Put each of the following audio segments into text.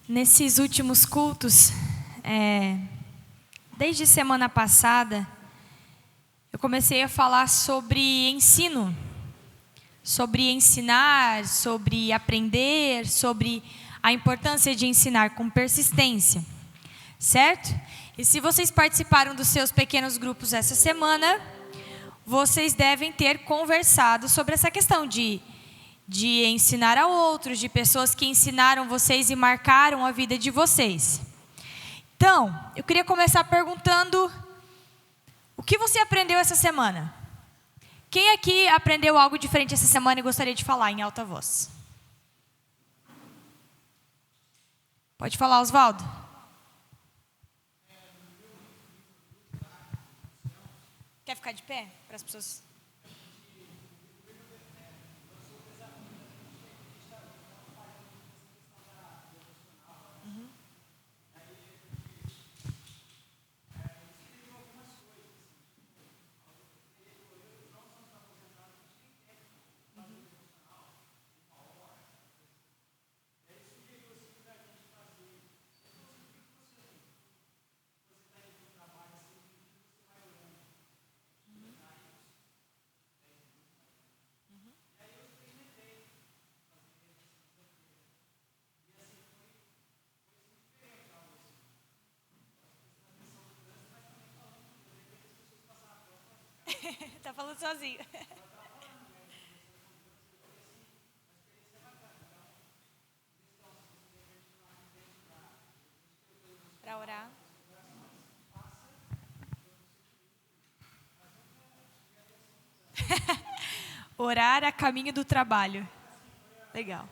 Nesses últimos cultos, desde semana passada, eu comecei a falar sobre ensino, sobre ensinar, sobre aprender, sobre a importância de ensinar com persistência, certo? E se vocês participaram dos seus pequenos grupos essa semana, vocês devem ter conversado sobre essa questão de ensinar a outros, de pessoas que ensinaram vocês e marcaram a vida de vocês. Então, eu queria começar perguntando: o que você aprendeu essa semana? Quem aqui aprendeu algo diferente essa semana e gostaria de falar em alta voz? Pode falar, Osvaldo. Quer ficar de pé para as pessoas? Tá falando sozinho. Para orar. Orar a caminho do trabalho. Legal.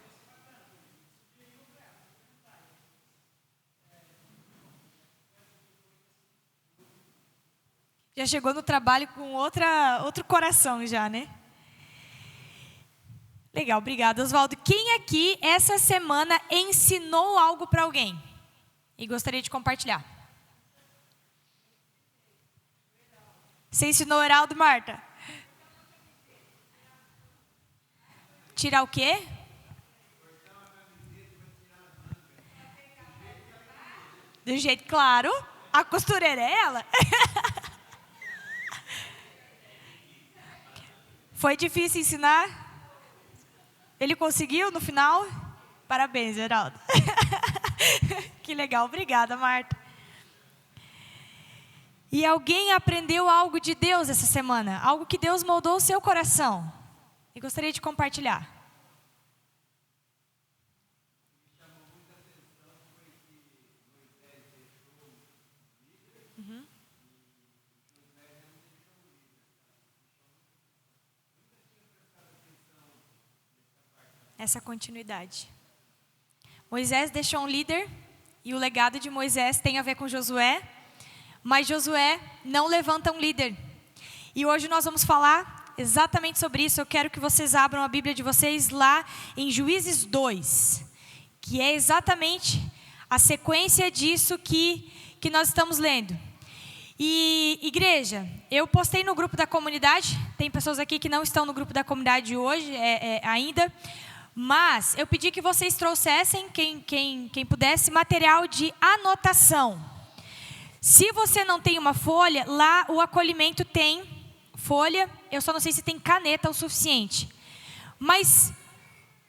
Já chegou no trabalho com outro coração já, né? Legal, obrigado, Osvaldo. Quem aqui essa semana ensinou algo para alguém e gostaria de compartilhar? Você ensinou Heraldo, Marta? Tirar o quê? Do jeito claro. A costureira é ela? Foi difícil ensinar? Ele conseguiu no final? Parabéns, Heraldo. Que legal, obrigada, Marta. E alguém aprendeu algo de Deus essa semana? Algo que Deus moldou o seu coração? E gostaria de compartilhar. Essa continuidade. Moisés deixou um líder, e o legado de Moisés tem a ver com Josué, mas Josué não levanta um líder. E hoje nós vamos falar exatamente sobre isso. Eu quero que vocês abram a Bíblia de vocês lá em Juízes 2, que é exatamente a sequência disso que nós estamos lendo. E, igreja, eu postei no grupo da comunidade, tem pessoas aqui que não estão no grupo da comunidade hoje ainda, mas eu pedi que vocês trouxessem, quem pudesse, material de anotação. Se você não tem uma folha, lá o acolhimento tem folha, eu só não sei se tem caneta o suficiente. Mas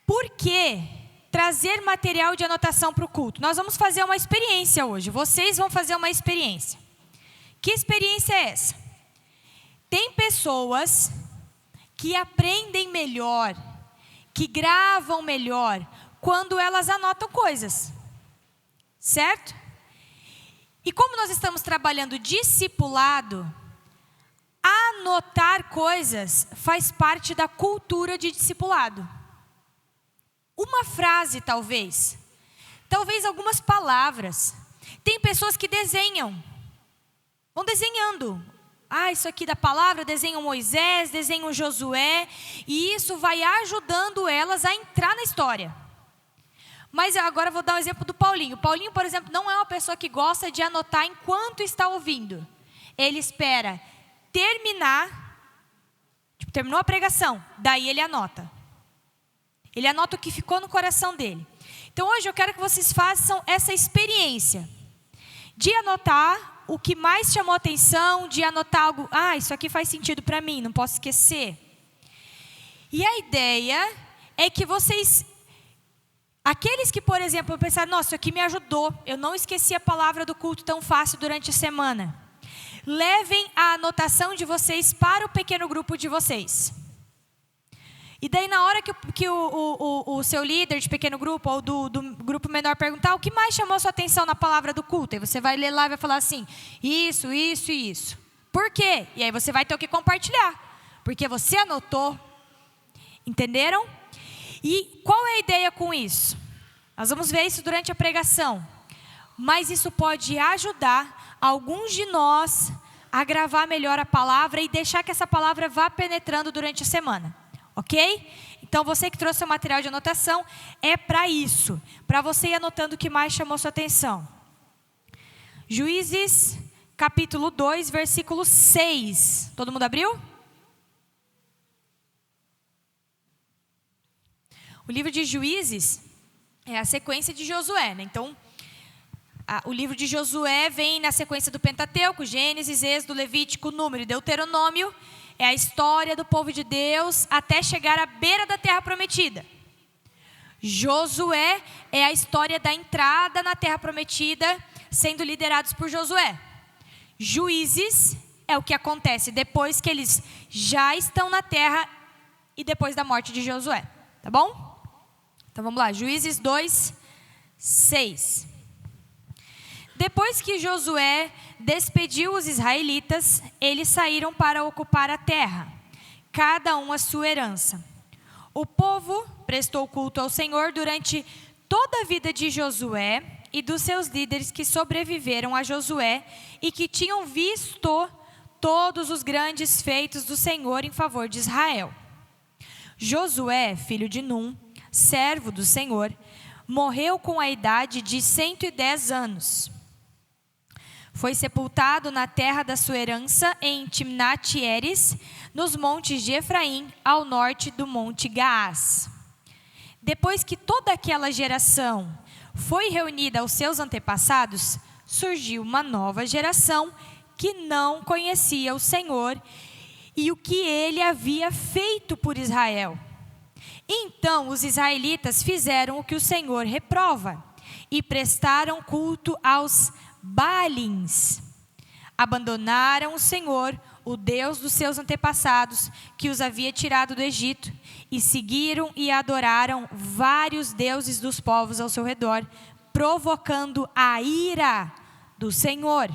por que trazer material de anotação para o culto? Nós vamos fazer uma experiência hoje, vocês vão fazer uma experiência. Que experiência é essa? Tem pessoas que aprendem melhor, que gravam melhor, quando elas anotam coisas, certo? E como nós estamos trabalhando discipulado, anotar coisas faz parte da cultura de discipulado. Uma frase, talvez algumas palavras. Tem pessoas que desenham, vão desenhando. Isso aqui da palavra, desenham Moisés, desenham Josué, e isso vai ajudando elas a entrar na história. Mas agora eu vou dar um exemplo do Paulinho. Paulinho, por exemplo, não é uma pessoa que gosta de anotar enquanto está ouvindo. Ele espera terminar, terminou a pregação, daí ele anota. Ele anota o que ficou no coração dele. Então hoje eu quero que vocês façam essa experiência de anotar o que mais chamou atenção, de anotar algo, isso aqui faz sentido para mim, não posso esquecer. E a ideia é que vocês, aqueles que, por exemplo, pensaram, nossa, isso aqui me ajudou, eu não esqueci a palavra do culto tão fácil durante a semana. Levem a anotação de vocês para o pequeno grupo de vocês. E daí na hora que o seu líder de pequeno grupo ou do grupo menor perguntar o que mais chamou a sua atenção na palavra do culto, aí você vai ler lá e vai falar assim, isso e isso. Por quê? E aí você vai ter o que compartilhar, porque você anotou. Entenderam? E qual é a ideia com isso? Nós vamos ver isso durante a pregação. Mas isso pode ajudar alguns de nós a gravar melhor a palavra e deixar que essa palavra vá penetrando durante a semana. Ok? Então você que trouxe o material de anotação, é para isso. Para você ir anotando o que mais chamou sua atenção. Juízes, capítulo 2, versículo 6. Todo mundo abriu? O livro de Juízes é a sequência de Josué, né? Então, o livro de Josué vem na sequência do Pentateuco, Gênesis, Êxodo, Levítico, Número e Deuteronômio. É a história do povo de Deus até chegar à beira da terra prometida. Josué é a história da entrada na terra prometida, sendo liderados por Josué. Juízes é o que acontece depois que eles já estão na terra e depois da morte de Josué. Tá bom? Então vamos lá, Juízes 2, 6. Depois que Josué despediu os israelitas, eles saíram para ocupar a terra, cada um a sua herança. O povo prestou culto ao Senhor durante toda a vida de Josué e dos seus líderes que sobreviveram a Josué e que tinham visto todos os grandes feitos do Senhor em favor de Israel. Josué, filho de Num, servo do Senhor, morreu com a idade de 110 anos. Foi sepultado na terra da sua herança em Timnat-Heres, nos montes de Efraim, ao norte do monte Gaás. Depois que toda aquela geração foi reunida aos seus antepassados, surgiu uma nova geração que não conhecia o Senhor e o que ele havia feito por Israel. Então os israelitas fizeram o que o Senhor reprova e prestaram culto aos Baalins. Abandonaram o Senhor, o Deus dos seus antepassados, que os havia tirado do Egito, e seguiram e adoraram vários deuses dos povos ao seu redor, provocando a ira do Senhor.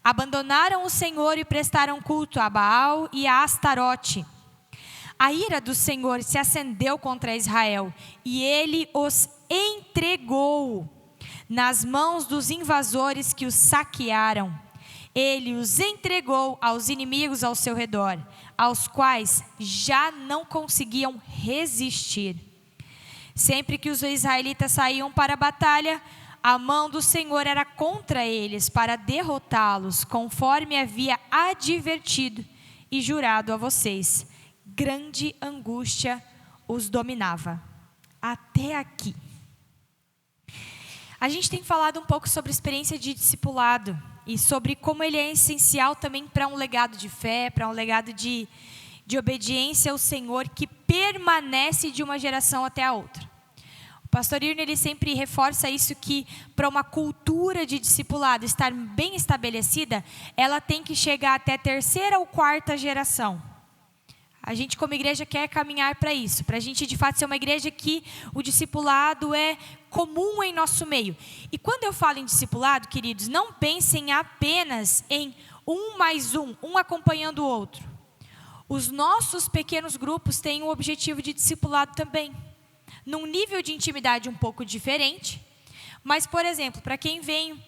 Abandonaram o Senhor e prestaram culto a Baal e a Astarote. A ira do Senhor se acendeu contra Israel, e ele os entregou nas mãos dos invasores que os saquearam. Ele os entregou aos inimigos ao seu redor, aos quais já não conseguiam resistir. Sempre que os israelitas saíam para a batalha, a mão do Senhor era contra eles para derrotá-los, conforme havia advertido e jurado a vocês. Grande angústia os dominava. Até aqui. A gente tem falado um pouco sobre a experiência de discipulado e sobre como ele é essencial também para um legado de fé, para um legado de obediência ao Senhor que permanece de uma geração até a outra. O pastor Irne, ele sempre reforça isso, que para uma cultura de discipulado estar bem estabelecida, ela tem que chegar até a terceira ou quarta geração. A gente como igreja quer caminhar para isso, para a gente de fato ser uma igreja que o discipulado é comum em nosso meio. E quando eu falo em discipulado, queridos, não pensem apenas em um mais um acompanhando o outro. Os nossos pequenos grupos têm um objetivo de discipulado também, num nível de intimidade um pouco diferente. Mas, por exemplo, para quem vem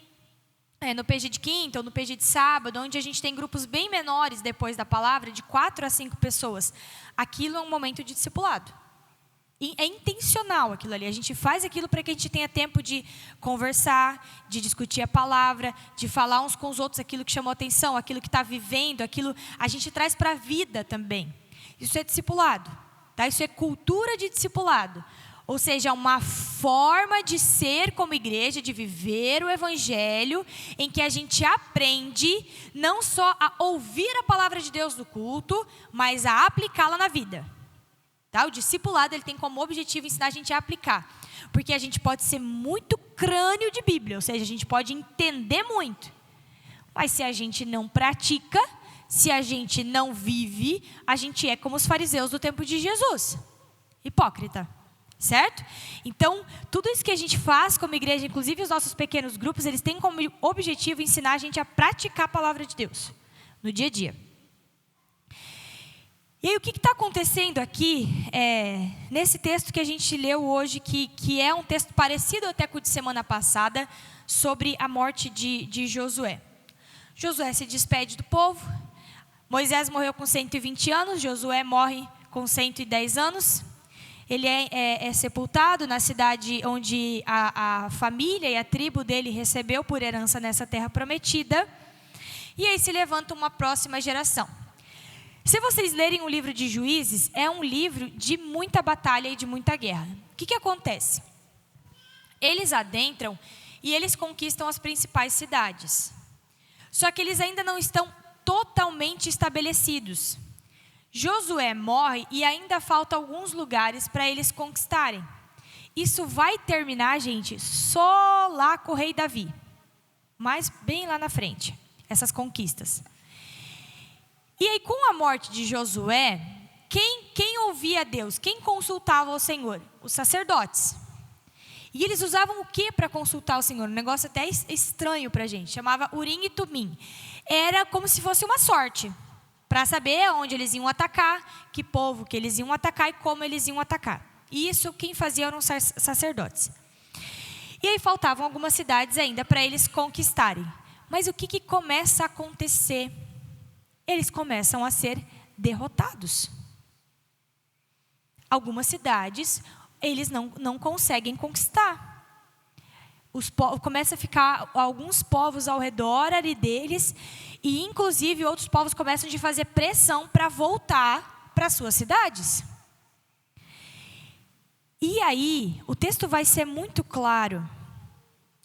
no PG de quinta ou no PG de sábado, onde a gente tem grupos bem menores depois da palavra, de 4 a 5 pessoas, aquilo é um momento de discipulado. E é intencional aquilo ali, a gente faz aquilo para que a gente tenha tempo de conversar, de discutir a palavra, de falar uns com os outros aquilo que chamou atenção, aquilo que está vivendo, aquilo a gente traz para a vida também. Isso é discipulado, tá? Isso é cultura de discipulado. Ou seja, uma forma de ser como igreja, de viver o evangelho, em que a gente aprende não só a ouvir a palavra de Deus no culto, mas a aplicá-la na vida. Tá? O discipulado ele tem como objetivo ensinar a gente a aplicar. Porque a gente pode ser muito crânio de Bíblia, ou seja, a gente pode entender muito. Mas se a gente não pratica, se a gente não vive, a gente é como os fariseus do tempo de Jesus. Hipócrita. Certo? Então, tudo isso que a gente faz como igreja, inclusive os nossos pequenos grupos, eles têm como objetivo ensinar a gente a praticar a palavra de Deus no dia a dia. E aí, o que está acontecendo aqui, nesse texto que a gente leu hoje, que é um texto parecido até com o de semana passada, sobre a morte de Josué. Josué se despede do povo, Moisés morreu com 120 anos, Josué morre com 110 anos. Ele é sepultado na cidade onde a família e a tribo dele recebeu por herança nessa terra prometida. E aí se levanta uma próxima geração. Se vocês lerem o livro de Juízes, é um livro de muita batalha e de muita guerra. O que acontece? Eles adentram e eles conquistam as principais cidades. Só que eles ainda não estão totalmente estabelecidos. Josué morre e ainda falta alguns lugares para eles conquistarem. Isso vai terminar, gente, só lá com o rei Davi. Mas bem lá na frente, essas conquistas. E aí, com a morte de Josué, quem ouvia Deus? Quem consultava o Senhor? Os sacerdotes. E eles usavam o que para consultar o Senhor? Um negócio até estranho para a gente. Chamava Urim e Tumim. Era como se fosse uma sorte. Para saber onde eles iam atacar, que povo que eles iam atacar e como eles iam atacar. E isso quem fazia eram os sacerdotes. E aí faltavam algumas cidades ainda para eles conquistarem. Mas o que começa a acontecer? Eles começam a ser derrotados. Algumas cidades eles não conseguem conquistar. Começa a ficar alguns povos ao redor ali deles, e inclusive outros povos começam a fazer pressão para voltar para suas cidades. E aí, o texto vai ser muito claro.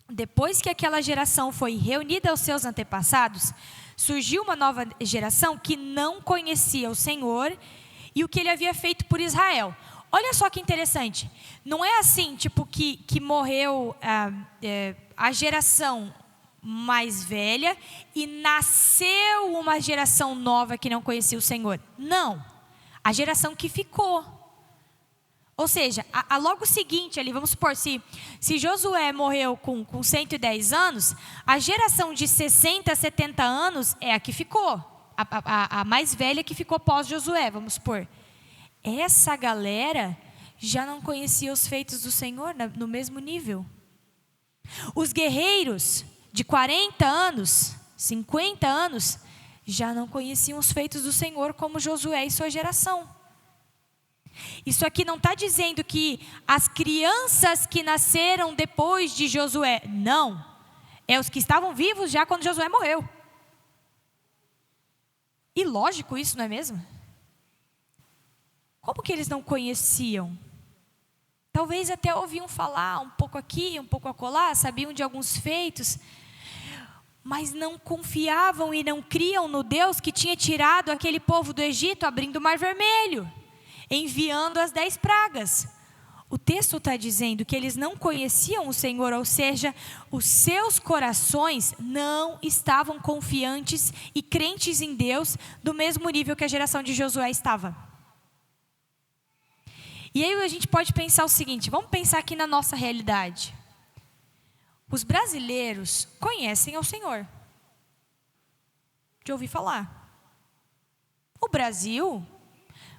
Depois que aquela geração foi reunida aos seus antepassados, surgiu uma nova geração que não conhecia o Senhor e o que ele havia feito por Israel. Olha só que interessante, não é assim, tipo, que morreu a geração mais velha e nasceu uma geração nova que não conhecia o Senhor. Não, a geração que ficou. Ou seja, a logo seguinte ali, vamos supor, se Josué morreu com 110 anos, a geração de 60, 70 anos é a que ficou. A mais velha que ficou pós Josué, vamos supor. Essa galera já não conhecia os feitos do Senhor no mesmo nível. Os guerreiros de 40 anos, 50 anos, já não conheciam os feitos do Senhor como Josué e sua geração. Isso aqui não está dizendo que as crianças que nasceram depois de Josué, não. É os que estavam vivos já quando Josué morreu. E lógico isso, não é mesmo? Como que eles não conheciam? Talvez até ouviam falar um pouco aqui, um pouco acolá, sabiam de alguns feitos, mas não confiavam e não criam no Deus que tinha tirado aquele povo do Egito, abrindo o Mar Vermelho, enviando as 10 pragas. O texto está dizendo que eles não conheciam o Senhor, ou seja, os seus corações não estavam confiantes e crentes em Deus do mesmo nível que a geração de Josué estava. E aí a gente pode pensar o seguinte, vamos pensar aqui na nossa realidade. Os brasileiros conhecem ao Senhor. De ouvir falar. O Brasil,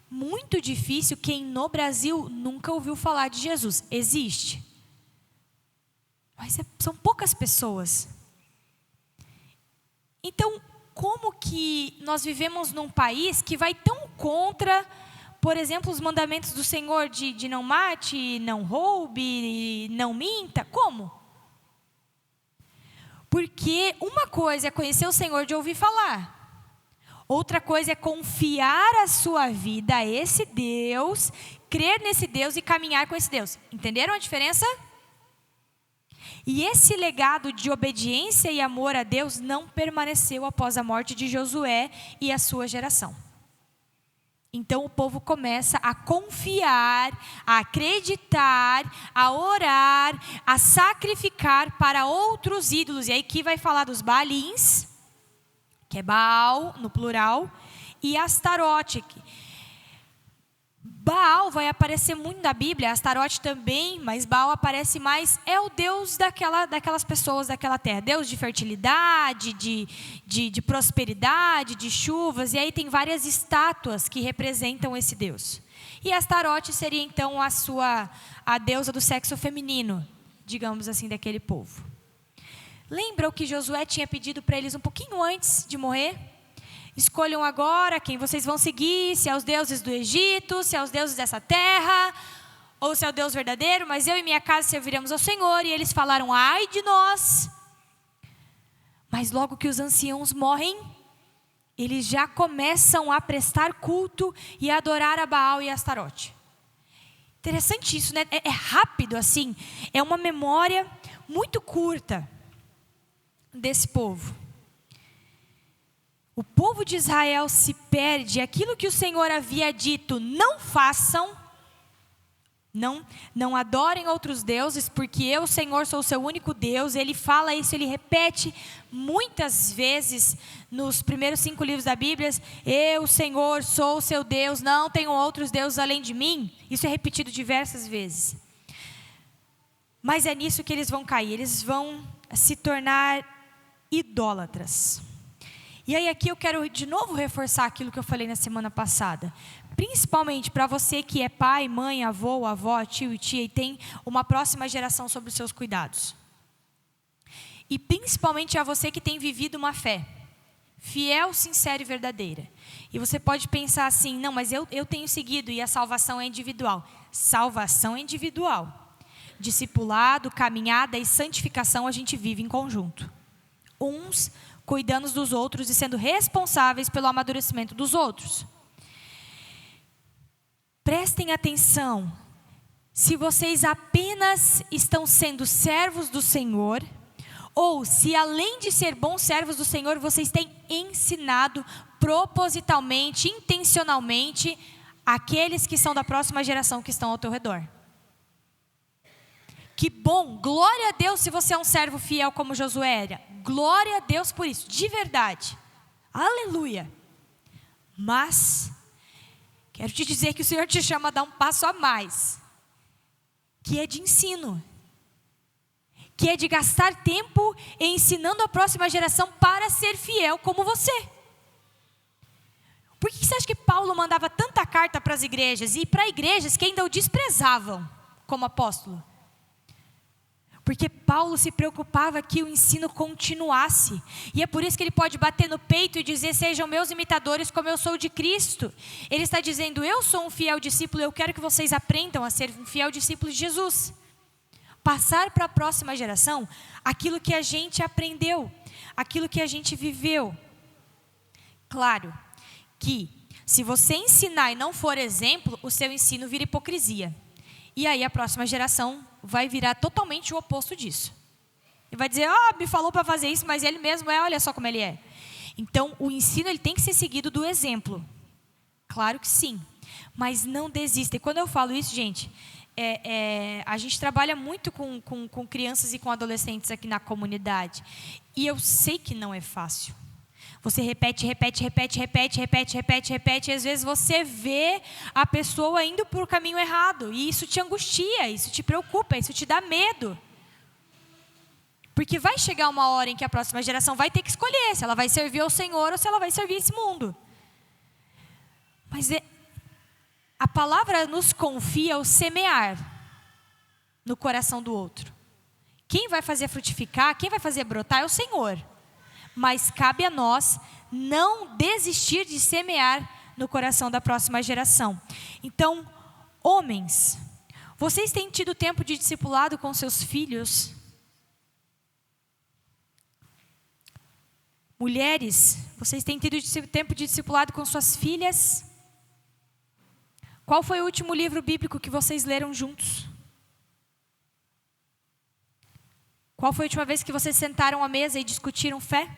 muito difícil quem no Brasil nunca ouviu falar de Jesus. Existe. Mas são poucas pessoas. Então, como que nós vivemos num país que vai tão contra, por exemplo, os mandamentos do Senhor de não mate, não roube, não minta? Como? Porque uma coisa é conhecer o Senhor de ouvir falar. Outra coisa é confiar a sua vida a esse Deus, crer nesse Deus e caminhar com esse Deus. Entenderam a diferença? E esse legado de obediência e amor a Deus não permaneceu após a morte de Josué e a sua geração. Então o povo começa a confiar, a acreditar, a orar, a sacrificar para outros ídolos. E aí aqui vai falar dos Baalins, que é Baal no plural, e Astarote. Baal vai aparecer muito na Bíblia, Astarote também, mas Baal aparece mais, é o Deus daquelas pessoas daquela terra. Deus de fertilidade, de prosperidade, de chuvas, e aí tem várias estátuas que representam esse Deus. E Astarote seria então a deusa do sexo feminino, digamos assim, daquele povo. Lembra o que Josué tinha pedido para eles um pouquinho antes de morrer? Escolham agora quem vocês vão seguir, se é os deuses do Egito, se é os deuses dessa terra, ou se é o Deus verdadeiro, mas eu e minha casa serviremos ao Senhor. E eles falaram, ai de nós. Mas logo que os anciãos morrem, eles já começam a prestar culto e a adorar a Baal e a Astarote. Interessante isso, né? É rápido assim, é uma memória muito curta desse povo. O povo de Israel se perde, aquilo que o Senhor havia dito, não façam, não adorem outros deuses, porque eu, Senhor, sou o seu único Deus. Ele fala isso, ele repete muitas vezes nos primeiros 5 livros da Bíblia, eu, Senhor, sou o seu Deus, não tenho outros deuses além de mim. Isso é repetido diversas vezes. Mas é nisso que eles vão cair, eles vão se tornar idólatras. E aí aqui eu quero de novo reforçar aquilo que eu falei na semana passada. Principalmente para você que é pai, mãe, avô, avó, tio e tia e tem uma próxima geração sob os seus cuidados. E principalmente a você que tem vivido uma fé fiel, sincera e verdadeira. E você pode pensar assim, não, mas eu tenho seguido e a salvação é individual. Salvação é individual. Discipulado, caminhada e santificação a gente vive em conjunto. Uns cuidando dos outros e sendo responsáveis pelo amadurecimento dos outros. Prestem atenção, se vocês apenas estão sendo servos do Senhor, ou se além de ser bons servos do Senhor, vocês têm ensinado propositalmente, intencionalmente, aqueles que são da próxima geração que estão ao teu redor. Que bom, glória a Deus se você é um servo fiel como Josué era. Glória a Deus por isso, de verdade. Aleluia. Mas, quero te dizer que o Senhor te chama a dar um passo a mais. Que é de ensino. Que é de gastar tempo ensinando a próxima geração para ser fiel como você. Por que você acha que Paulo mandava tanta carta para as igrejas? E para igrejas que ainda o desprezavam como apóstolo? Porque Paulo se preocupava que o ensino continuasse. E é por isso que ele pode bater no peito e dizer, sejam meus imitadores como eu sou de Cristo. Ele está dizendo, eu sou um fiel discípulo, eu quero que vocês aprendam a ser um fiel discípulo de Jesus. Passar para a próxima geração aquilo que a gente aprendeu, aquilo que a gente viveu. Claro que se você ensinar e não for exemplo, o seu ensino vira hipocrisia. E aí a próxima geração vai virar totalmente o oposto disso. Ele vai dizer, me falou para fazer isso, mas ele mesmo olha só como ele é. Então, o ensino ele tem que ser seguido do exemplo. Claro que sim. Mas não desista. E quando eu falo isso, gente, a gente trabalha muito com crianças e com adolescentes aqui na comunidade. E eu sei que não é fácil. Você repete, e às vezes você vê a pessoa indo por o caminho errado. E isso te angustia, isso te preocupa, isso te dá medo. Porque vai chegar uma hora em que a próxima geração vai ter que escolher se ela vai servir ao Senhor ou se ela vai servir esse mundo. Mas a palavra nos confia o semear no coração do outro. Quem vai fazer frutificar, quem vai fazer brotar é o Senhor. Mas cabe a nós não desistir de semear no coração da próxima geração. Então, homens, vocês têm tido tempo de discipulado com seus filhos? Mulheres, vocês têm tido tempo de discipulado com suas filhas? Qual foi o último livro bíblico que vocês leram juntos? Qual foi a última vez que vocês sentaram à mesa e discutiram fé?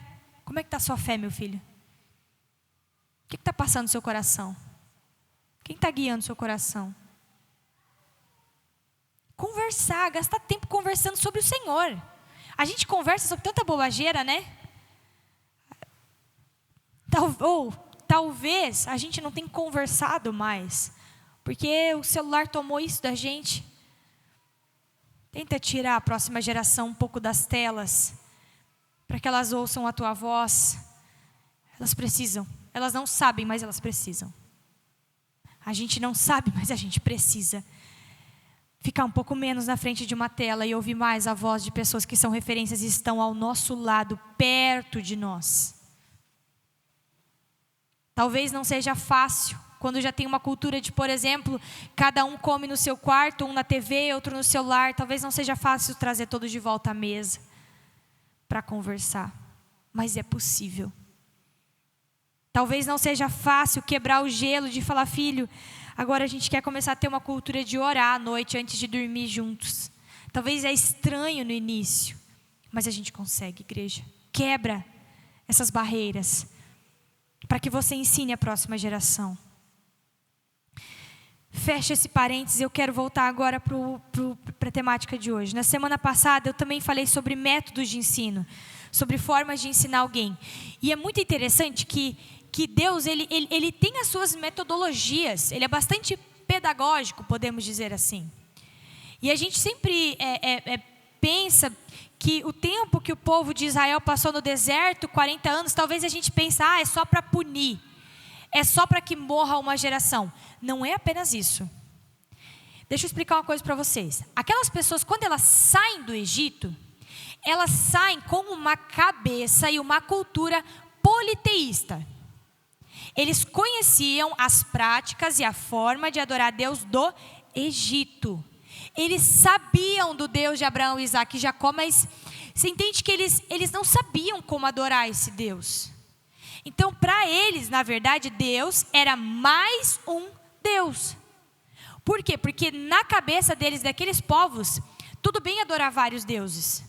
Como é que está a sua fé, meu filho? O que está passando no seu coração? Quem está guiando o seu coração? Conversar, gastar tempo conversando sobre o Senhor. A gente conversa sobre tanta bobageira, né? Talvez a gente não tenha conversado mais, porque o celular tomou isso da gente. Tenta tirar a próxima geração um pouco das telas, para que elas ouçam a tua voz. Elas precisam. Elas não sabem, mas elas precisam. A gente não sabe, mas a gente precisa ficar um pouco menos na frente de uma tela e ouvir mais a voz de pessoas que são referências e estão ao nosso lado, perto de nós. Talvez não seja fácil, quando já tem uma cultura de, por exemplo, cada um come no seu quarto, um na TV, outro no celular. Talvez não seja fácil trazer todos de volta à mesa para conversar, mas é possível. Talvez não seja fácil quebrar o gelo de falar, filho, agora a gente quer começar a ter uma cultura de orar à noite antes de dormir juntos. Talvez é estranho no início, mas a gente consegue, igreja. Quebra essas barreiras para que você ensine a próxima geração. Fecha esse parênteses, eu quero voltar agora para a temática de hoje. Na semana passada eu também falei sobre métodos de ensino, sobre formas de ensinar alguém. E é muito interessante que Deus ele tem as suas metodologias, ele é bastante pedagógico, podemos dizer assim. E a gente sempre pensa que o tempo que o povo de Israel passou no deserto, 40 anos, talvez a gente pense, é só para punir, é só para que morra uma geração. Não é apenas isso. Deixa eu explicar uma coisa para vocês. Aquelas pessoas, quando elas saem do Egito, elas saem com uma cabeça e uma cultura politeísta. Eles conheciam as práticas e a forma de adorar a Deus do Egito. Eles sabiam do Deus de Abraão, Isaac e Jacó, mas você entende que eles não sabiam como adorar esse Deus. Então, para eles, na verdade, Deus era mais um Deus. Por quê? Porque na cabeça deles, daqueles povos, tudo bem adorar vários deuses.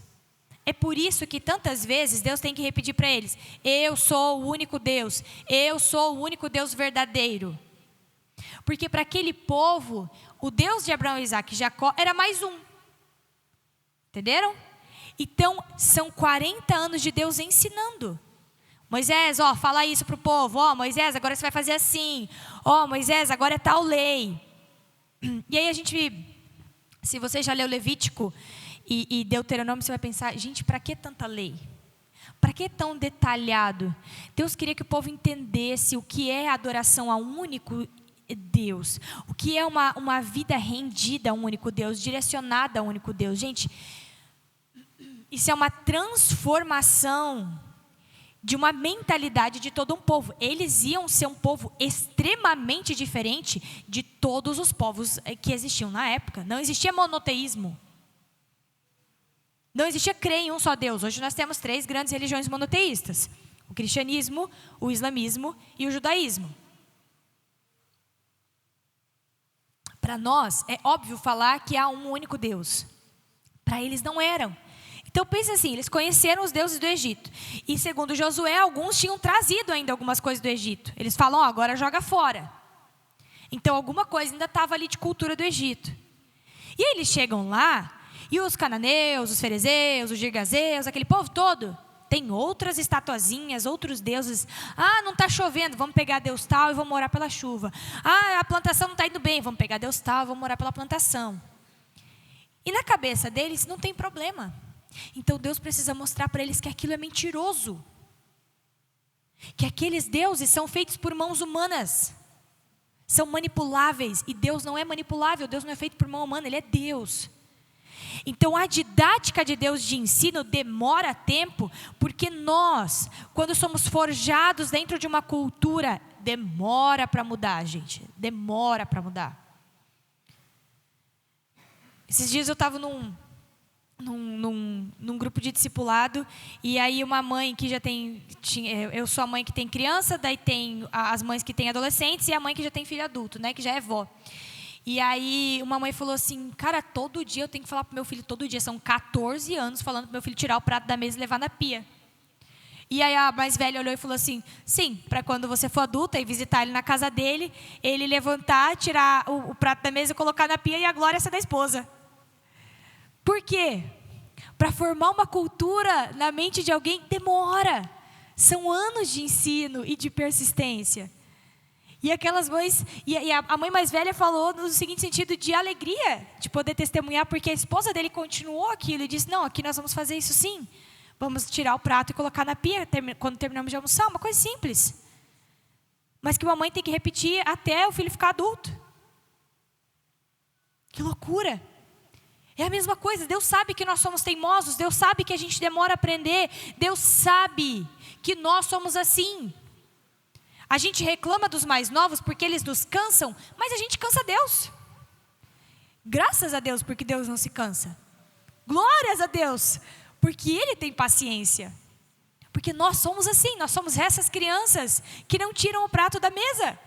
É por isso que tantas vezes Deus tem que repetir para eles: eu sou o único Deus, eu sou o único Deus verdadeiro. Porque para aquele povo, o Deus de Abraão, Isaac e Jacó era mais um. Entenderam? Então, são 40 anos de Deus ensinando. Moisés, fala isso para o povo. Moisés, agora você vai fazer assim. Moisés, agora é tal lei. E aí a gente, se você já leu Levítico e Deuteronômio, você vai pensar, gente, para que tanta lei? Para que tão detalhado? Deus queria que o povo entendesse o que é adoração a um único Deus. O que é uma vida rendida a um único Deus, direcionada a um único Deus. Gente, isso é uma transformação de uma mentalidade de todo um povo. Eles iam ser um povo extremamente diferente de todos os povos que existiam na época. Não existia monoteísmo. Não existia crer em um só Deus. Hoje nós temos 3 grandes religiões monoteístas: o cristianismo, o islamismo e o judaísmo. Para nós é óbvio falar que há um único Deus. Para eles não eram. Então pense assim, eles conheceram os deuses do Egito. E segundo Josué, alguns tinham trazido ainda algumas coisas do Egito. Eles falam, agora joga fora. Então alguma coisa ainda estava ali de cultura do Egito. E aí eles chegam lá, e os cananeus, os ferezeus, os girgazeus, aquele povo todo, tem outras estatuazinhas, outros deuses. Não está chovendo, vamos pegar Deus tal e vamos orar pela chuva. A plantação não está indo bem, vamos pegar Deus tal e vamos orar pela plantação. E na cabeça deles não tem problema. Então Deus precisa mostrar para eles que aquilo é mentiroso. Que aqueles deuses são feitos por mãos humanas. São manipuláveis. E Deus não é manipulável. Deus não é feito por mão humana. Ele é Deus. Então a didática de Deus de ensino demora tempo. Porque nós, quando somos forjados dentro de uma cultura, demora para mudar, gente. Demora para mudar. Esses dias eu estava num grupo grupo de discipulado, e aí uma mãe que já eu sou a mãe que tem criança, daí tem as mães que têm adolescentes e a mãe que já tem filho adulto, né, que já é vó. E aí uma mãe falou assim, cara, todo dia eu tenho que falar pro meu filho, todo dia, são 14 anos falando pro meu filho tirar o prato da mesa e levar na pia. E aí a mais velha olhou e falou assim, sim, para quando você for adulta e visitar ele na casa dele, ele levantar, tirar o prato da mesa, colocar na pia e a glória ser da esposa. Por quê? Para formar uma cultura na mente de alguém demora. São anos de ensino e de persistência. E aquelas mães, e a mãe mais velha falou no seguinte sentido de alegria, de poder testemunhar, porque a esposa dele continuou aquilo e disse, não, aqui nós vamos fazer isso sim. Vamos tirar o prato e colocar na pia quando terminamos de almoçar, uma coisa simples. Mas que uma mãe tem que repetir até o filho ficar adulto. Que loucura! É a mesma coisa, Deus sabe que nós somos teimosos, Deus sabe que a gente demora a aprender, Deus sabe que nós somos assim. A gente reclama dos mais novos porque eles nos cansam, mas a gente cansa Deus. Graças a Deus porque Deus não se cansa. Glórias a Deus porque Ele tem paciência. Porque nós somos assim, nós somos essas crianças que não tiram o prato da mesa.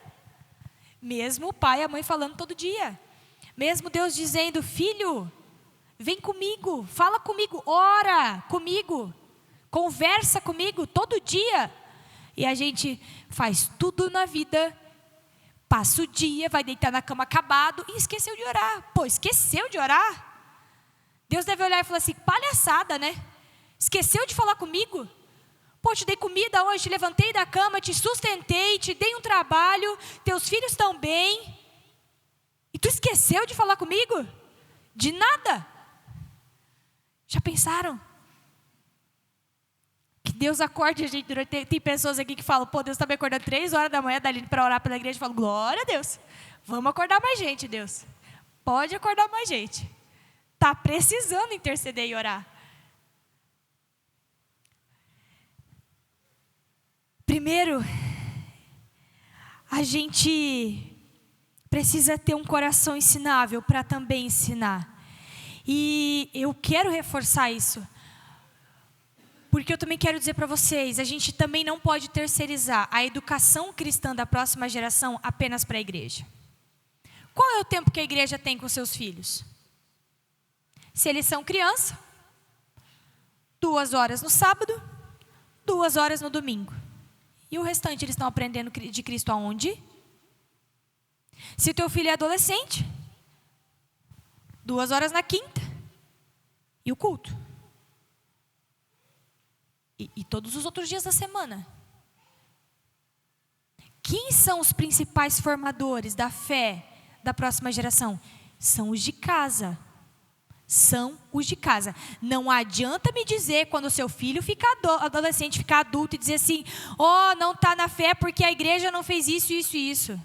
Mesmo o pai e a mãe falando todo dia. Mesmo Deus dizendo, filho, vem comigo, fala comigo, ora comigo, conversa comigo todo dia. E a gente faz tudo na vida, passa o dia, vai deitar na cama acabado e esqueceu de orar. Pô, esqueceu de orar? Deus deve olhar e falar assim, palhaçada, né? Esqueceu de falar comigo? Pô, te dei comida hoje, te levantei da cama, te sustentei, te dei um trabalho, teus filhos estão bem. E tu esqueceu de falar comigo? De nada. Já pensaram? Que Deus acorde a gente durante... Tem pessoas aqui que falam, pô, Deus está me acordando 3 horas da manhã, Daline, para orar pela igreja. Eu falo, glória a Deus. Vamos acordar mais gente, Deus. Pode acordar mais gente. Está precisando interceder e orar. Primeiro, a gente precisa ter um coração ensinável para também ensinar. E eu quero reforçar isso. Porque eu também quero dizer para vocês, a gente também não pode terceirizar a educação cristã da próxima geração apenas para a igreja. Qual é o tempo que a igreja tem com seus filhos? Se eles são criança, 2 horas no sábado, 2 horas no domingo. E o restante eles estão aprendendo de Cristo aonde? Se o teu filho é adolescente, 2 horas na quinta e o culto. E todos os outros dias da semana. Quem são os principais formadores da fé da próxima geração? São os de casa. São os de casa. Não adianta me dizer quando o seu filho fica adolescente, ficar adulto e dizer assim, não está na fé porque a igreja não fez isso, isso e isso.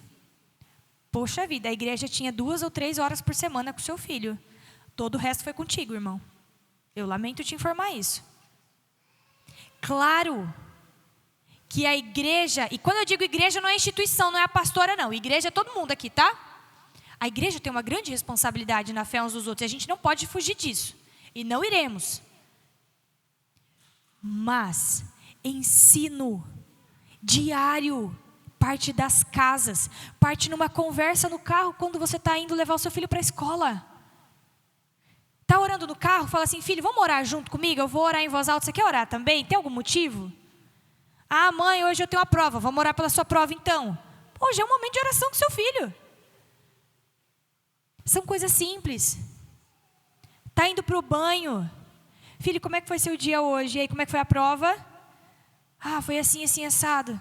Poxa vida, a igreja tinha 2 ou 3 horas por semana com o seu filho. Todo o resto foi contigo, irmão. Eu lamento te informar isso. Claro que a igreja, e quando eu digo igreja não é instituição, não é a pastora não, igreja é todo mundo aqui, tá? A igreja tem uma grande responsabilidade na fé uns dos outros, e a gente não pode fugir disso, e não iremos. Mas, ensino diário, parte das casas, parte numa conversa no carro, quando você está indo levar o seu filho para a escola. Está orando no carro, fala assim, filho, vamos orar junto comigo? Eu vou orar em voz alta, você quer orar também? Tem algum motivo? Ah, mãe, hoje eu tenho uma prova, vamos orar pela sua prova então. Hoje é um momento de oração com seu filho. São coisas simples. Está indo para o banho. Filho, como é que foi seu dia hoje? E aí, como é que foi a prova? Ah, foi assim, assim, assado.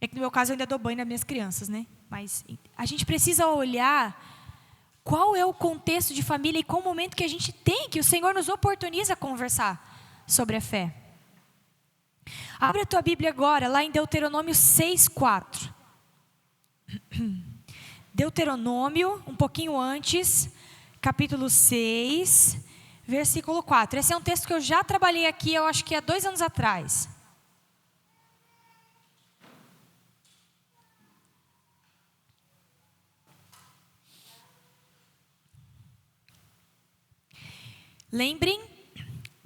É que no meu caso eu ainda dou banho nas minhas crianças, né? Mas a gente precisa olhar qual é o contexto de família e qual o momento que a gente tem, que o Senhor nos oportuniza a conversar sobre a fé. Abre a tua Bíblia agora, lá em Deuteronômio 6:4. Deuteronômio, um pouquinho antes, capítulo 6, versículo 4. Esse é um texto que eu já trabalhei aqui, eu acho que há 2 anos atrás. Lembrem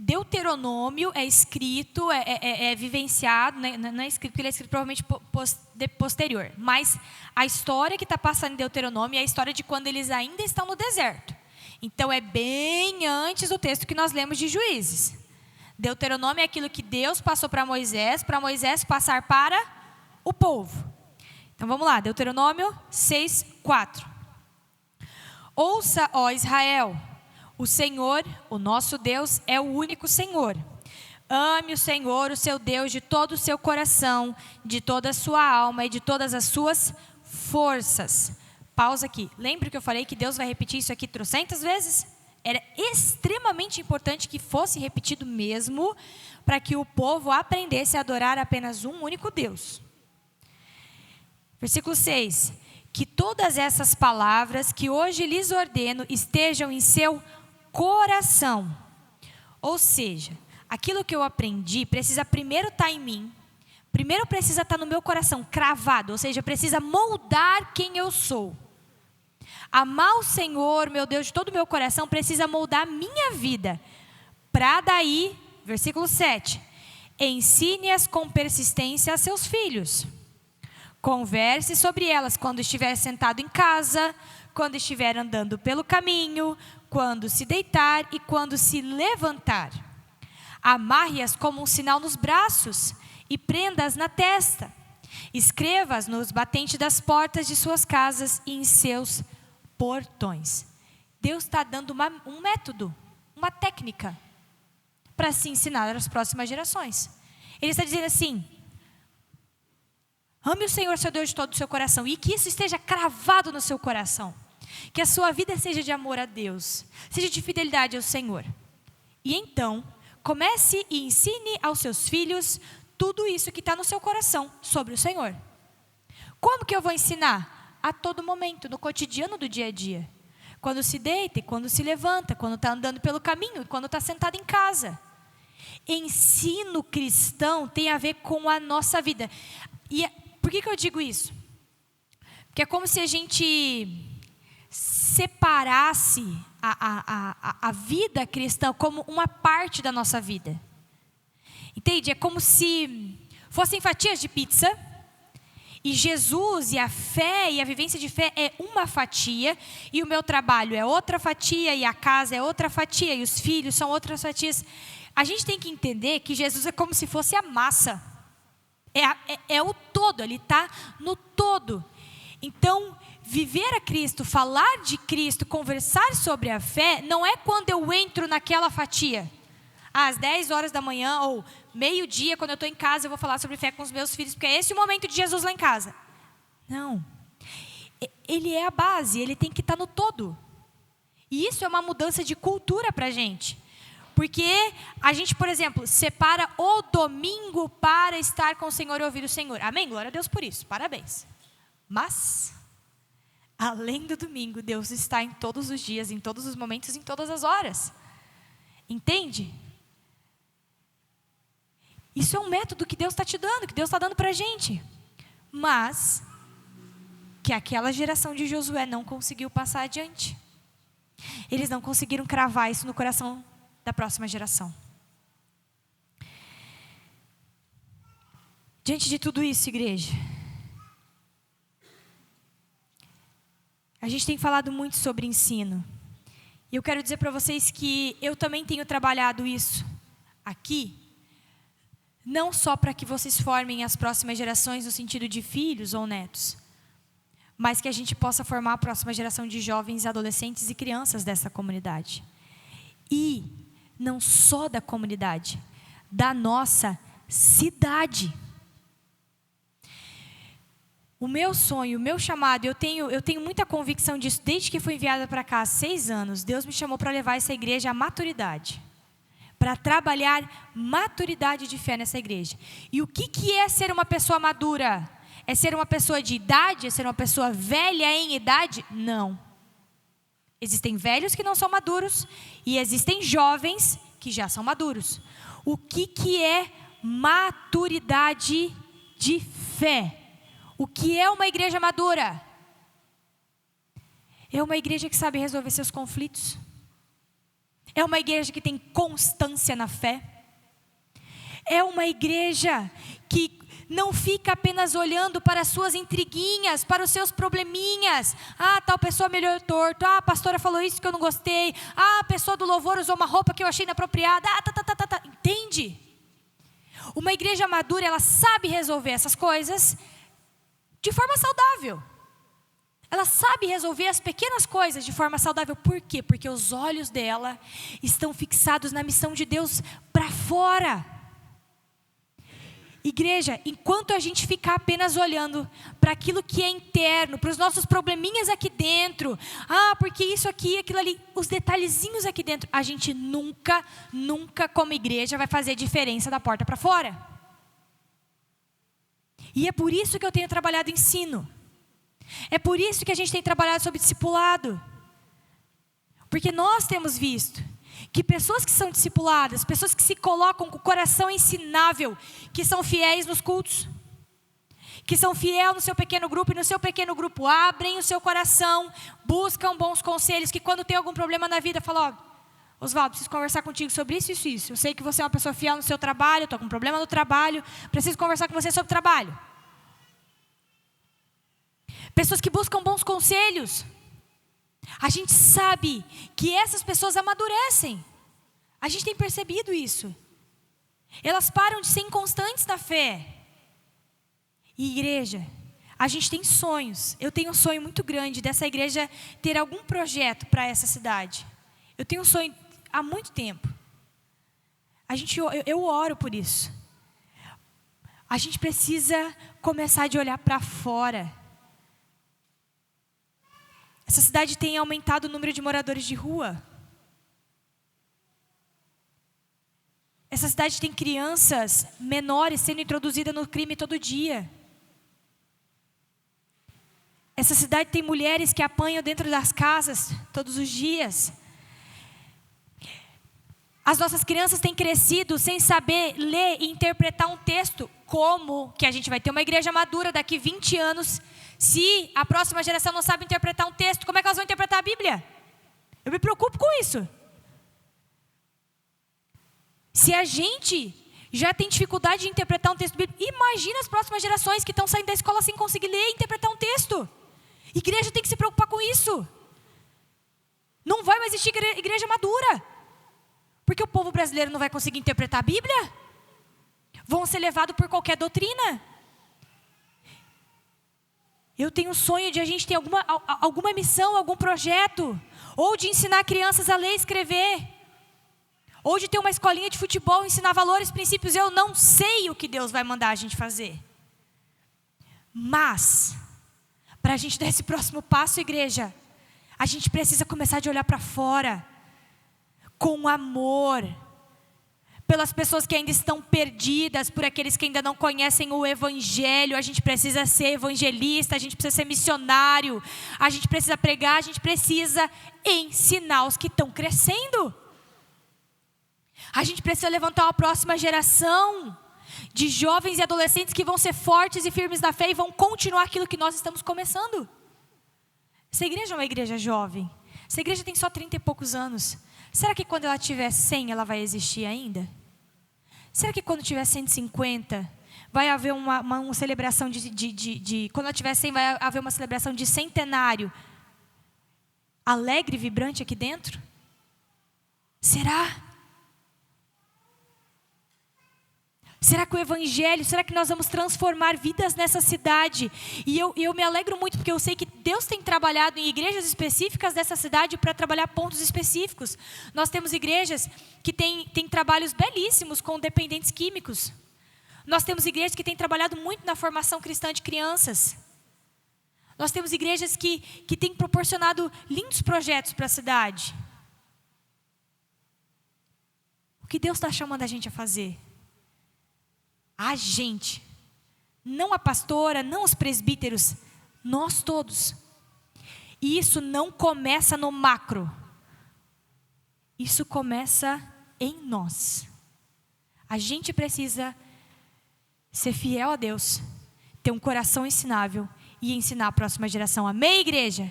Deuteronômio é escrito, é vivenciado, né? Não é escrito, porque ele é escrito provavelmente posterior. Mas a história que está passando em Deuteronômio é a história de quando eles ainda estão no deserto. Então é bem antes do texto que nós lemos de Juízes. Deuteronômio é aquilo que Deus passou para Moisés passar para o povo. Então vamos lá, Deuteronômio 6:4. Ouça, ó Israel, o Senhor, o nosso Deus, é o único Senhor. Ame o Senhor, o seu Deus, de todo o seu coração, de toda a sua alma e de todas as suas forças. Pausa aqui. Lembra que eu falei que Deus vai repetir isso aqui trocentas vezes? Era extremamente importante que fosse repetido mesmo, para que o povo aprendesse a adorar apenas um único Deus. Versículo 6. Que todas essas palavras que hoje lhes ordeno estejam em seu coração. Ou seja, aquilo que eu aprendi precisa primeiro estar em mim. Primeiro precisa estar no meu coração, cravado. Ou seja, precisa moldar quem eu sou. Amar o Senhor, meu Deus, de todo o meu coração, precisa moldar a minha vida. Para daí, versículo 7. Ensine-as com persistência a seus filhos. Converse sobre elas quando estiver sentado em casa, quando estiver andando pelo caminho, quando se deitar e quando se levantar. Amarre-as como um sinal nos braços e prenda-as na testa. Escreva-as nos batentes das portas de suas casas e em seus portões. Deus está dando um método, uma técnica para se ensinar às próximas gerações. Ele está dizendo assim: ame o Senhor, seu Deus, de todo o seu coração, e que isso esteja cravado no seu coração. Que a sua vida seja de amor a Deus, seja de fidelidade ao Senhor. E então, comece e ensine aos seus filhos tudo isso que está no seu coração sobre o Senhor. Como que eu vou ensinar? A todo momento, no cotidiano do dia a dia. Quando se deita e quando se levanta, quando está andando pelo caminho e quando está sentado em casa. Ensino cristão tem a ver com a nossa vida. E por que eu digo isso? Porque é como se a gente separasse a vida cristã como uma parte da nossa vida. Entende? É como se fossem fatias de pizza, e Jesus e a fé e a vivência de fé é uma fatia, e o meu trabalho é outra fatia, e a casa é outra fatia, e os filhos são outras fatias. A gente tem que entender que Jesus é como se fosse a massa. É o todo, ele está no todo. Então, viver a Cristo, falar de Cristo, conversar sobre a fé, não é quando eu entro naquela fatia. Às 10 horas da manhã ou meio-dia, quando eu estou em casa, eu vou falar sobre fé com os meus filhos, porque é esse o momento de Jesus lá em casa. Não. Ele é a base, ele tem que estar no todo. E isso é uma mudança de cultura para a gente. Porque a gente, por exemplo, separa o domingo para estar com o Senhor e ouvir o Senhor. Amém? Glória a Deus por isso. Parabéns. Mas, além do domingo, Deus está em todos os dias, em todos os momentos, em todas as horas. Entende? Isso é um método que Deus está te dando, que Deus está dando para a gente. Mas, que aquela geração de Josué não conseguiu passar adiante. Eles não conseguiram cravar isso no coração da próxima geração. Diante de tudo isso, igreja, a gente tem falado muito sobre ensino. E eu quero dizer para vocês que eu também tenho trabalhado isso aqui, não só para que vocês formem as próximas gerações no sentido de filhos ou netos, mas que a gente possa formar a próxima geração de jovens, adolescentes e crianças dessa comunidade. E não só da comunidade, da nossa cidade. O meu sonho, o meu chamado, eu tenho muita convicção disso, desde que fui enviada para cá há 6 anos, Deus me chamou para levar essa igreja à maturidade. Para trabalhar maturidade de fé nessa igreja. E o que é ser uma pessoa madura? É ser uma pessoa de idade? É ser uma pessoa velha em idade? Não. Existem velhos que não são maduros e existem jovens que já são maduros. O que é maturidade de fé? O que é uma igreja madura? É uma igreja que sabe resolver seus conflitos. É uma igreja que tem constância na fé. É uma igreja que não fica apenas olhando para as suas intriguinhas, para os seus probleminhas. Ah, tal pessoa melhorou torto. Ah, a pastora falou isso que eu não gostei. Ah, a pessoa do louvor usou uma roupa que eu achei inapropriada. Ah, Entende? Uma igreja madura, ela sabe resolver essas coisas de forma saudável. Ela sabe resolver as pequenas coisas de forma saudável. Por quê? Porque os olhos dela estão fixados na missão de Deus para fora. Igreja, enquanto a gente ficar apenas olhando para aquilo que é interno, para os nossos probleminhas aqui dentro, porque isso aqui, aquilo ali, os detalhezinhos aqui dentro, a gente nunca como igreja vai fazer diferença da porta para fora. E é por isso que eu tenho trabalhado ensino. É por isso que a gente tem trabalhado sobre discipulado. Porque nós temos visto que pessoas que são discipuladas, pessoas que se colocam com o coração ensinável, que são fiéis nos cultos, que são fiéis no seu pequeno grupo, e no seu pequeno grupo abrem o seu coração, buscam bons conselhos, que quando tem algum problema na vida, falam, Oswaldo, preciso conversar contigo sobre isso, isso, isso. Eu sei que você é uma pessoa fiel no seu trabalho, estou com um problema no trabalho, preciso conversar com você sobre trabalho. Pessoas que buscam bons conselhos. A gente sabe que essas pessoas amadurecem. A gente tem percebido isso. Elas param de ser inconstantes na fé. E igreja, a gente tem sonhos. Eu tenho um sonho muito grande dessa igreja ter algum projeto para essa cidade. Eu tenho um sonho há muito tempo. Eu oro por isso. A gente precisa começar de olhar para fora. Essa cidade tem aumentado o número de moradores de rua. Essa cidade tem crianças menores sendo introduzidas no crime todo dia. Essa cidade tem mulheres que apanham dentro das casas todos os dias. As nossas crianças têm crescido sem saber ler e interpretar um texto. Como que a gente vai ter uma igreja madura daqui 20 anos... Se a próxima geração não sabe interpretar um texto, como é que elas vão interpretar a Bíblia? Eu me preocupo com isso. Se a gente já tem dificuldade de interpretar um texto bíblico, imagina as próximas gerações que estão saindo da escola sem conseguir ler e interpretar um texto. Igreja tem que se preocupar com isso. Não vai mais existir igreja madura. Porque o povo brasileiro não vai conseguir interpretar a Bíblia. Vão ser levados por qualquer doutrina. Eu tenho um sonho de a gente ter alguma missão, algum projeto. Ou de ensinar crianças a ler e escrever. Ou de ter uma escolinha de futebol, ensinar valores, princípios. Eu não sei o que Deus vai mandar a gente fazer. Mas, para a gente dar esse próximo passo, igreja, a gente precisa começar de olhar para fora. Com amor. Pelas pessoas que ainda estão perdidas, por aqueles que ainda não conhecem o Evangelho. A gente precisa ser evangelista, a gente precisa ser missionário, a gente precisa pregar, a gente precisa ensinar os que estão crescendo. A gente precisa levantar uma próxima geração de jovens e adolescentes que vão ser fortes e firmes na fé e vão continuar aquilo que nós estamos começando. Essa igreja é uma igreja jovem, essa igreja tem só 30 e poucos anos. Será que quando ela tiver 100 ela vai existir ainda? Será que quando tiver 150 vai haver uma celebração quando ela tiver 100 vai haver uma celebração de centenário alegre e vibrante aqui dentro? Será? Será que o Evangelho, será que nós vamos transformar vidas nessa cidade? E eu me alegro muito porque eu sei que Deus tem trabalhado em igrejas específicas dessa cidade para trabalhar pontos específicos. Nós temos igrejas que têm trabalhos belíssimos com dependentes químicos. Nós temos igrejas que têm trabalhado muito na formação cristã de crianças. Nós temos igrejas que têm proporcionado lindos projetos para a cidade. O que Deus está chamando a gente a fazer? A gente, não a pastora, não os presbíteros, nós todos. E isso não começa no macro. Isso começa em nós. A gente precisa ser fiel a Deus, ter um coração ensinável e ensinar a próxima geração. Amém, igreja?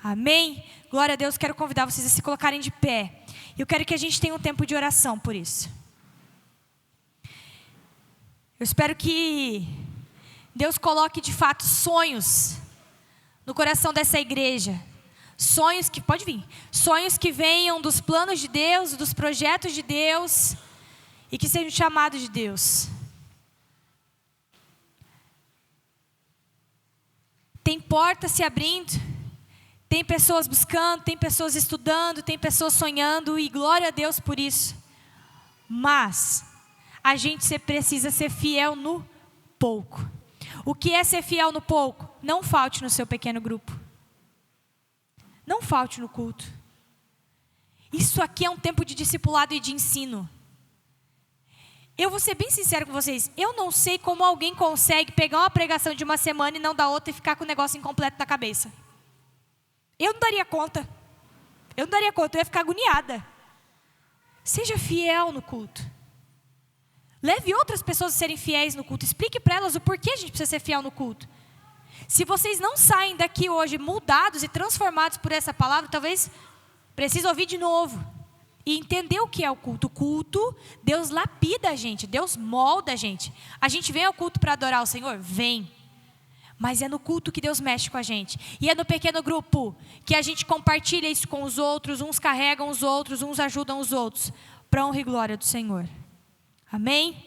Amém? Glória a Deus, quero convidar vocês a se colocarem de pé. Eu quero que a gente tenha um tempo de oração por isso. Eu espero que Deus coloque de fato sonhos no coração dessa igreja. Sonhos que, pode vir, sonhos que venham dos planos de Deus, dos projetos de Deus e que sejam chamados de Deus. Tem portas se abrindo, tem pessoas buscando, tem pessoas estudando, tem pessoas sonhando e glória a Deus por isso. Mas a gente precisa ser fiel no pouco. O que é ser fiel no pouco? Não falte no seu pequeno grupo. Não falte no culto. Isso aqui é um tempo de discipulado e de ensino. Eu vou ser bem sincero com vocês. Eu não sei como alguém consegue pegar uma pregação de uma semana e não dar outra e ficar com o negócio incompleto na cabeça. Eu não daria conta. Eu ia ficar agoniada. Seja fiel no culto. Leve outras pessoas a serem fiéis no culto. Explique para elas o porquê a gente precisa ser fiel no culto. Se vocês não saem daqui hoje mudados e transformados por essa palavra, talvez precise ouvir de novo. E entender o que é o culto. O culto, Deus lapida a gente, Deus molda a gente. A gente vem ao culto para adorar o Senhor? Vem. Mas é no culto que Deus mexe com a gente. E é no pequeno grupo que a gente compartilha isso com os outros. Uns carregam os outros, uns ajudam os outros. Para honra e glória do Senhor. Amém?